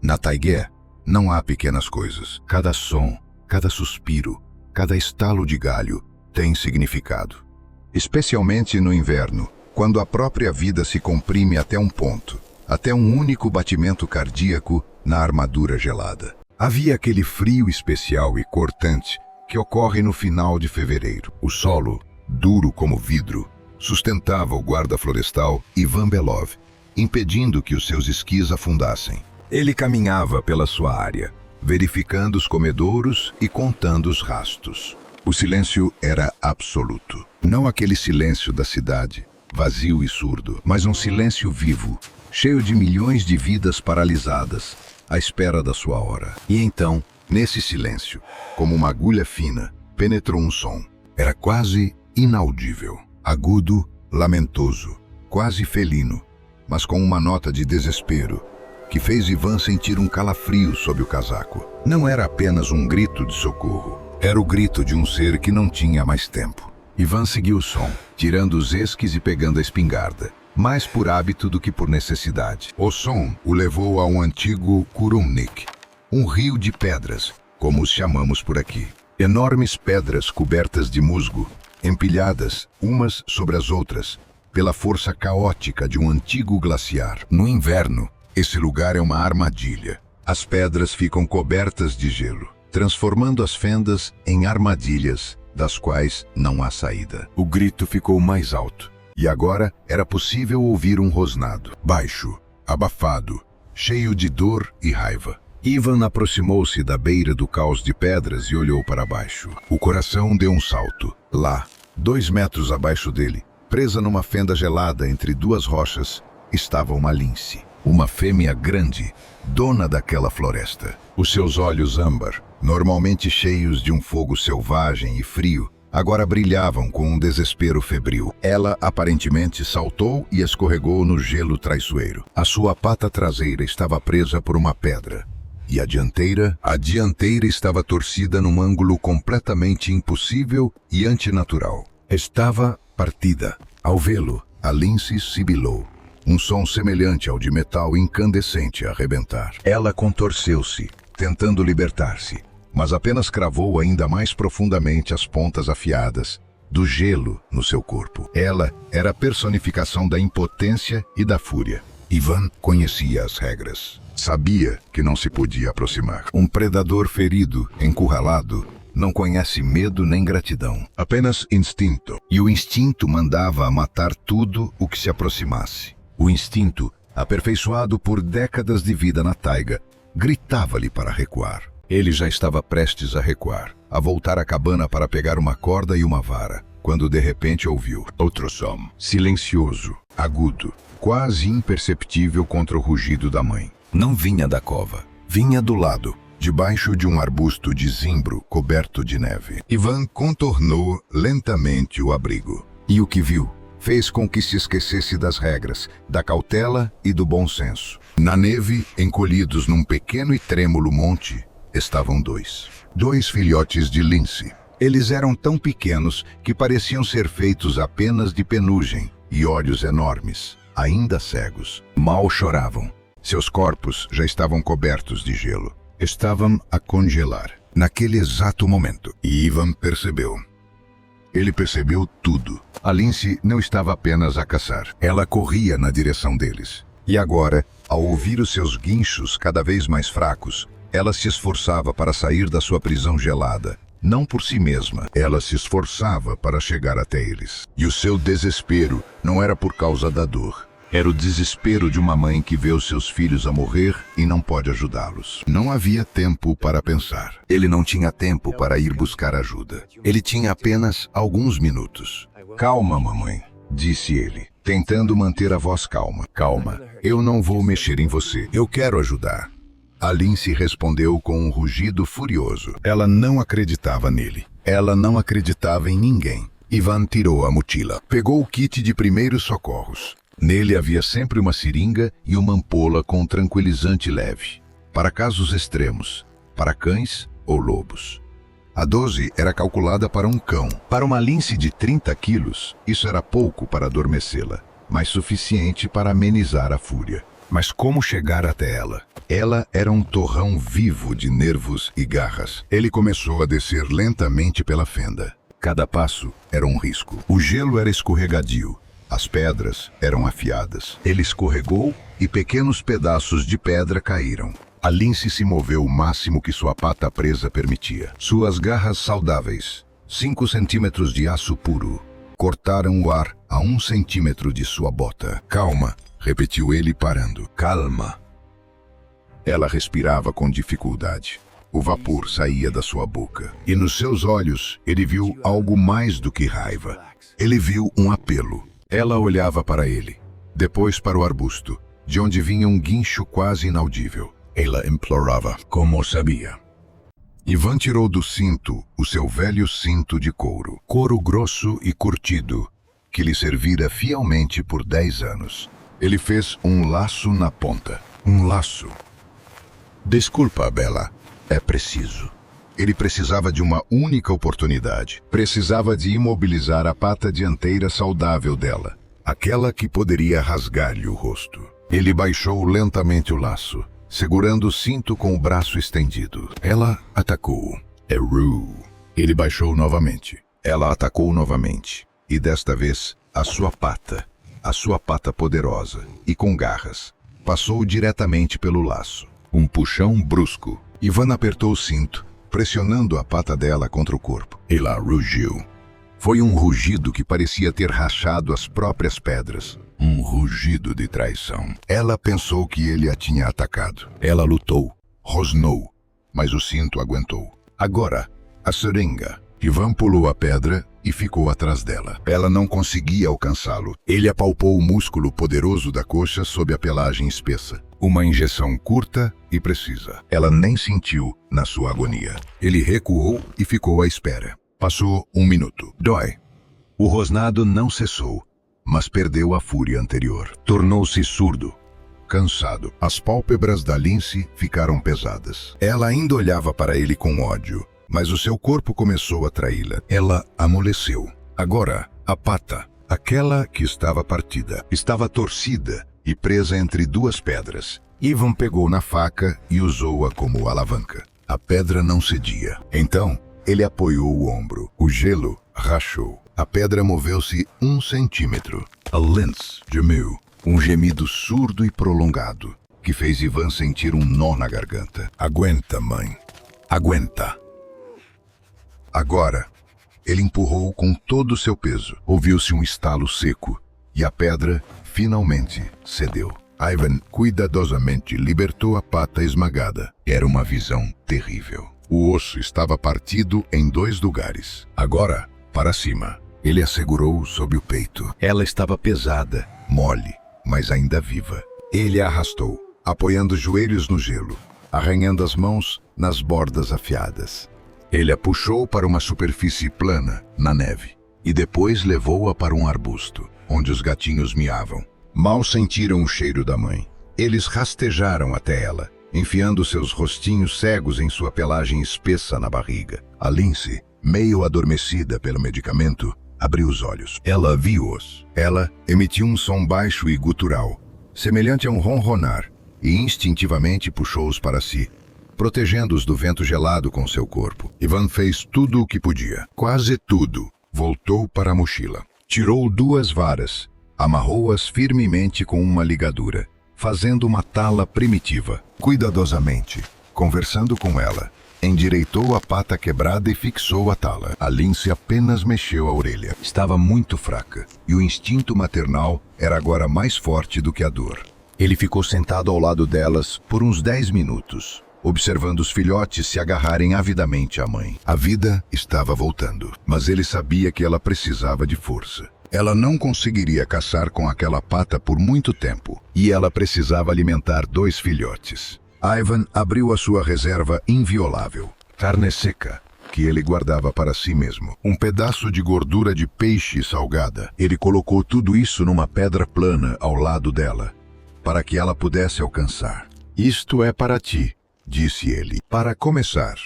Na taigué, não há pequenas coisas. Cada som, cada suspiro, cada estalo de galho tem significado. Especialmente no inverno, quando a própria vida se comprime até um ponto, até um único batimento cardíaco na armadura gelada. Havia aquele frio especial e cortante que ocorre no final de fevereiro. O solo, duro como vidro, sustentava o guarda florestal Ivan Belov, impedindo que os seus esquis afundassem. Ele caminhava pela sua área, verificando os comedouros e contando os rastos. O silêncio era absoluto. Não aquele silêncio da cidade, vazio e surdo, mas um silêncio vivo, cheio de milhões de vidas paralisadas, à espera da sua hora. E então, nesse silêncio, como uma agulha fina, penetrou um som. Era quase inaudível, agudo, lamentoso, quase felino, mas com uma nota de desespero, que fez Ivan sentir um calafrio sob o casaco. Não era apenas um grito de socorro, era o grito de um ser que não tinha mais tempo. Ivan seguiu o som, tirando os esquis e pegando a espingarda, mais por hábito do que por necessidade. O som o levou a um antigo Kurumnik, um rio de pedras, como os chamamos por aqui. Enormes pedras cobertas de musgo, empilhadas umas sobre as outras, pela força caótica de um antigo glaciar. No inverno, esse lugar é uma armadilha. As pedras ficam cobertas de gelo, transformando as fendas em armadilhas, das quais não há saída. O grito ficou mais alto, e agora era possível ouvir um rosnado, baixo, abafado, cheio de dor e raiva. Ivan aproximou-se da beira do caos de pedras e olhou para baixo. O coração deu um salto. Lá, 2 metros abaixo dele, presa numa fenda gelada entre duas rochas, estava uma lince. Uma fêmea grande, dona daquela floresta. Os seus olhos âmbar, normalmente cheios de um fogo selvagem e frio, agora brilhavam com um desespero febril. Ela aparentemente saltou e escorregou no gelo traiçoeiro. A sua pata traseira estava presa por uma pedra. E a dianteira estava torcida num ângulo completamente impossível e antinatural. Estava partida. Ao vê-lo, a lince sibilou. Um som semelhante ao de metal incandescente a arrebentar. Ela contorceu-se, tentando libertar-se, mas apenas cravou ainda mais profundamente as pontas afiadas do gelo no seu corpo. Ela era a personificação da impotência e da fúria. Ivan conhecia as regras. Sabia que não se podia aproximar. Um predador ferido, encurralado, não conhece medo nem gratidão. Apenas instinto. E o instinto mandava a matar tudo o que se aproximasse. O instinto, aperfeiçoado por décadas de vida na taiga, gritava-lhe para recuar. Ele já estava prestes a recuar, a voltar à cabana para pegar uma corda e uma vara, quando de repente ouviu outro som, silencioso, agudo, quase imperceptível contra o rugido da mãe. Não vinha da cova, vinha do lado, debaixo de um arbusto de zimbro coberto de neve. Ivan contornou lentamente o abrigo. E o que viu fez com que se esquecesse das regras, da cautela e do bom senso. Na neve, encolhidos num pequeno e trêmulo monte, estavam dois filhotes de lince. Eles eram tão pequenos que pareciam ser feitos apenas de penugem e olhos enormes, ainda cegos. Mal choravam. Seus corpos já estavam cobertos de gelo. Estavam a congelar, naquele exato momento. E Ivan percebeu. Ele percebeu tudo. A lince não estava apenas a caçar. Ela corria na direção deles. E agora, ao ouvir os seus guinchos cada vez mais fracos, ela se esforçava para sair da sua prisão gelada. Não por si mesma, ela se esforçava para chegar até eles. E o seu desespero não era por causa da dor. Era o desespero de uma mãe que vê os seus filhos a morrer e não pode ajudá-los. Não havia tempo para pensar. Ele não tinha tempo para ir buscar ajuda. Ele tinha apenas alguns minutos. Calma, mamãe, disse ele, tentando manter a voz calma. Calma, eu não vou mexer em você. Eu quero ajudar. A lince respondeu com um rugido furioso. Ela não acreditava nele. Ela não acreditava em ninguém. Ivan tirou a mochila. Pegou o kit de primeiros socorros. Nele havia sempre uma seringa e uma ampola com um tranquilizante leve, para casos extremos, para cães ou lobos. A dose era calculada para um cão. Para uma lince de 30 quilos, isso era pouco para adormecê-la, mas suficiente para amenizar a fúria. Mas como chegar até ela? Ela era um torrão vivo de nervos e garras. Ele começou a descer lentamente pela fenda. Cada passo era um risco. O gelo era escorregadio. As pedras eram afiadas. Ele escorregou e pequenos pedaços de pedra caíram. A lince se moveu o máximo que sua pata presa permitia. Suas garras saudáveis, 5 centímetros de aço puro, cortaram o ar a 1 centímetro de sua bota. Calma, repetiu ele parando. Calma. Ela respirava com dificuldade. O vapor saía da sua boca. E nos seus olhos ele viu algo mais do que raiva. Ele viu um apelo. Ela olhava para ele, depois para o arbusto, de onde vinha um guincho quase inaudível. Ela implorava, como sabia. Ivan tirou do cinto o seu velho cinto de couro grosso e curtido, que lhe servira fielmente por 10 anos. Ele fez um laço na ponta. Um laço. Desculpa, Bela. É preciso. Ele precisava de uma única oportunidade. Precisava de imobilizar a pata dianteira saudável dela, aquela que poderia rasgar-lhe o rosto. Ele baixou lentamente o laço, segurando o cinto com o braço estendido. Ela atacou. Errou. Ele baixou novamente. Ela atacou novamente. E desta vez, a sua pata poderosa e com garras, passou diretamente pelo laço. Um puxão brusco. Ivan apertou o cinto, pressionando a pata dela contra o corpo. Ela rugiu. Foi um rugido que parecia ter rachado as próprias pedras. Um rugido de traição. Ela pensou que ele a tinha atacado. Ela lutou, rosnou, mas o cinto aguentou. Agora, a seringa. Ivan pulou a pedra e ficou atrás dela. Ela não conseguia alcançá-lo. Ele apalpou o músculo poderoso da coxa sob a pelagem espessa. Uma injeção curta e precisa. Ela nem sentiu na sua agonia. Ele recuou e ficou à espera. Passou 1 minuto. Dói. O rosnado não cessou, mas perdeu a fúria anterior. Tornou-se surdo, cansado. As pálpebras da Lince ficaram pesadas. Ela ainda olhava para ele com ódio, mas o seu corpo começou a traí-la. Ela amoleceu. Agora, a pata, aquela que estava partida, estava torcida e presa entre 2 pedras. Ivan pegou na faca e usou-a como alavanca. A pedra não cedia. Então, ele apoiou o ombro. O gelo rachou. A pedra moveu-se 1 centímetro. A Lince gemeu. Um gemido surdo e prolongado, que fez Ivan sentir um nó na garganta. Aguenta, mãe. Aguenta. Agora, ele empurrou com todo o seu peso. Ouviu-se um estalo seco e a pedra finalmente cedeu. Ivan cuidadosamente libertou a pata esmagada. Era uma visão terrível. O osso estava partido em 2 lugares. Agora, para cima. Ele a segurou sob o peito. Ela estava pesada, mole, mas ainda viva. Ele a arrastou, apoiando os joelhos no gelo, arranhando as mãos nas bordas afiadas. Ele a puxou para uma superfície plana, na neve, e depois levou-a para um arbusto, onde os gatinhos miavam. Mal sentiram o cheiro da mãe. Eles rastejaram até ela, enfiando seus rostinhos cegos em sua pelagem espessa na barriga. A Lince, meio adormecida pelo medicamento, abriu os olhos. Ela viu-os. Ela emitiu um som baixo e gutural, semelhante a um ronronar, e instintivamente puxou-os para si, protegendo-os do vento gelado com seu corpo. Ivan fez tudo o que podia. Quase tudo. Voltou para a mochila. Tirou 2 varas, amarrou-as firmemente com uma ligadura, fazendo uma tala primitiva. Cuidadosamente, conversando com ela, endireitou a pata quebrada e fixou a tala. A Lince apenas mexeu a orelha. Estava muito fraca, e o instinto maternal era agora mais forte do que a dor. Ele ficou sentado ao lado delas por uns 10 minutos, observando os filhotes se agarrarem avidamente à mãe. A vida estava voltando, mas ele sabia que ela precisava de força. Ela não conseguiria caçar com aquela pata por muito tempo, e ela precisava alimentar 2 filhotes. Ivan abriu a sua reserva inviolável, carne seca, que ele guardava para si mesmo. Um pedaço de gordura de peixe salgada. Ele colocou tudo isso numa pedra plana ao lado dela, para que ela pudesse alcançar. Isto é para ti, disse ele, para começar.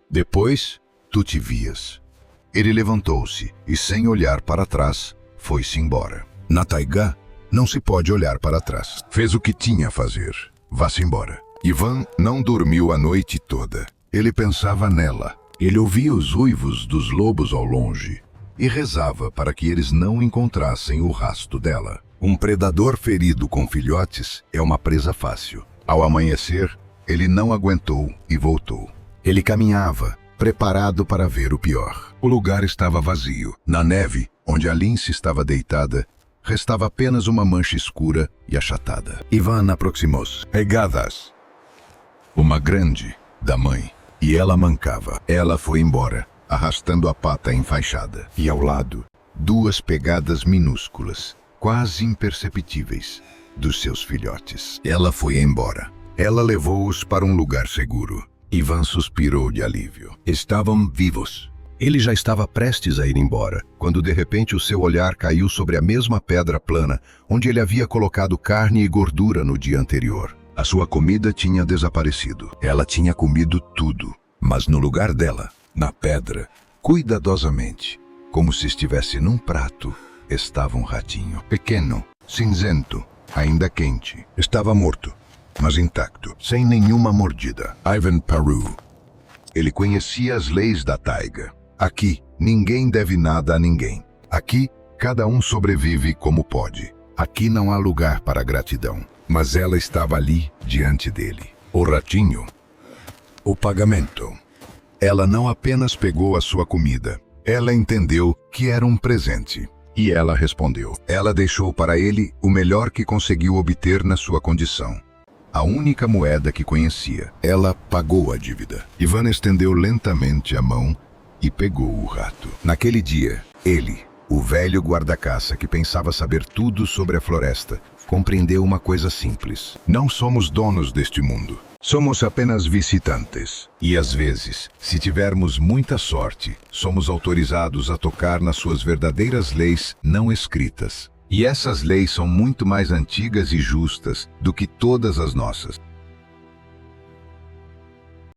Depois, tu te vias. Ele levantou-se e, sem olhar para trás, foi-se embora. Na taigá, Não se pode olhar para trás. Fez o que tinha a fazer. Vá-se embora. Ivan não dormiu a noite toda. Ele pensava nela. Ele ouvia os uivos dos lobos ao longe e rezava para que eles não encontrassem o rastro dela. Um predador ferido com filhotes é uma presa fácil. Ao amanhecer, ele não aguentou e voltou. Ele caminhava, preparado para ver o pior. O lugar estava vazio. Na neve, onde a lince estava deitada, restava apenas uma mancha escura e achatada. Ivan aproximou-se. Pegadas. Uma grande, da mãe. E ela mancava. Ela foi embora, arrastando a pata enfaixada. E ao lado, duas pegadas minúsculas, quase imperceptíveis, dos seus filhotes. Ela foi embora. Ela levou-os para um lugar seguro. Ivan suspirou de alívio. Estavam vivos. Ele já estava prestes a ir embora, quando de repente o seu olhar caiu sobre a mesma pedra plana, onde ele havia colocado carne e gordura no dia anterior. A sua comida tinha desaparecido. Ela tinha comido tudo, mas no lugar dela, na pedra, cuidadosamente, como se estivesse num prato, estava um ratinho. Pequeno, cinzento, ainda quente. Estava morto, mas intacto, sem nenhuma mordida. Ivan Peru. Ele conhecia as leis da taiga. Aqui, ninguém deve nada a ninguém. Aqui, cada um sobrevive como pode. Aqui não há lugar para gratidão. Mas ela estava ali, diante dele. O ratinho. O pagamento. Ela não apenas pegou a sua comida. Ela entendeu que era um presente. E ela respondeu. Ela deixou para ele o melhor que conseguiu obter na sua condição. A única moeda que conhecia. Ela pagou a dívida. Ivan estendeu lentamente a mão e pegou o rato. Naquele dia, ele, o velho guarda-caça que pensava saber tudo sobre a floresta, compreendeu uma coisa simples. Não somos donos deste mundo. Somos apenas visitantes. E às vezes, se tivermos muita sorte, somos autorizados a tocar nas suas verdadeiras leis não escritas. E essas leis são muito mais antigas e justas do que todas as nossas.